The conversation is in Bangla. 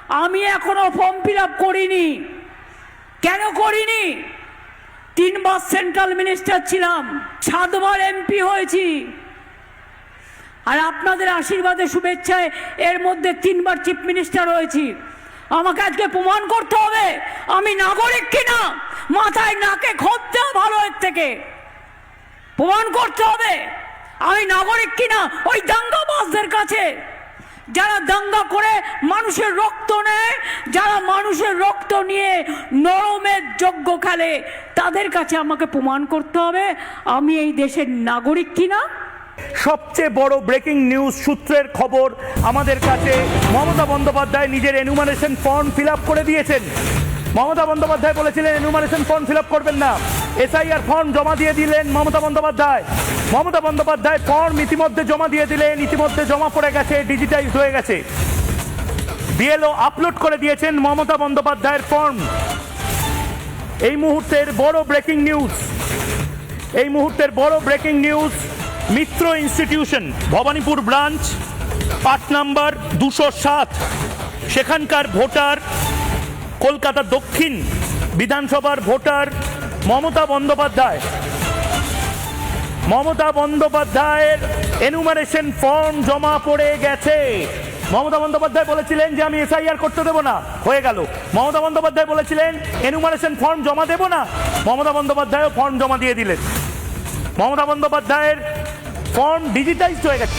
আমি এখনো ফর্ম ফিল আপ করিনি। কেন করিনি? 3 বার সেন্ট্রাল মিনিস্টার ছিলাম, 7 বার এমপি হয়েছি, আর আপনাদের আশীর্বাদে শুভেচ্ছায় এর মধ্যে 3 বার চিফ মিনিস্টার হয়েছি। আমাকে আজকে প্রমাণ করতে হবে আমি নাগরিক কিনা। মাথায় নাকে খোঁজ দেওয়া ভালো এর থেকে। প্রমাণ করতে হবে আমি নাগরিক কিনা ওই দাঙ্গাবাজদের কাছে, যারা দাঙ্গা করে মানুষের রক্ত নেয়, যারা মানুষের রক্ত নিয়ে নরমের যজ্ঞ খেলে, তাদের কাছে আমাকে প্রমাণ করতে হবে আমি এই দেশের নাগরিক কিনা। সবচেয়ে বড় ব্রেকিং নিউজ সূত্রের খবর আমাদের কাছে, মমতা বন্দ্যোপাধ্যায় নিজের এনুমারেশন ফর্ম ফিল আপ করে দিয়েছেন। মমতা বন্দ্যোপাধ্যায় বলেছিলেন এনুমারেশন ফর্ম ফিল আপ করবেন না, এসআইআর ফর্ম জমা দিয়ে দিলেন মমতা বন্দ্যোপাধ্যায়। মমতা বন্দ্যোপাধ্যায় ফর্ম ইতিমধ্যে জমা দিয়ে দিলেন, ইতিমধ্যে জমা পড়ে গেছে, ডিজিটাইজ হয়ে গেছে। বিএলও আপলোড করে দিয়েছেন মমতা বন্দ্যোপাধ্যায়ের ফর্ম। এই মুহূর্তের বড় ব্রেকিং নিউজ, এই মুহূর্তের বড় ব্রেকিং নিউজ, মিত্র ইনস্টিটিউশন ভবানীপুর ব্রাঞ্চ 8 নম্বর 207, সেখানকার ভোটার, কলকাতা দক্ষিণ বিধানসভার ভোটার মমতা বন্দ্যোপাধ্যায়। মমতা বন্দ্যোপাধ্যায়ের এনুমারেশন ফর্ম জমা পড়ে গেছে। মমতা বন্দ্যোপাধ্যায় বলেছিলেন যে আমি এসআইআর করতে দেবো না, হয়ে গেল। মমতা বন্দ্যোপাধ্যায় বলেছিলেন এনুমারেশন ফর্ম জমা দেবো না, মমতা বন্দ্যোপাধ্যায়ও ফর্ম জমা দিয়ে দিলেন। মমতা বন্দ্যোপাধ্যায়ের ফর্ম ডিজিটাইজড হয়ে গেছে।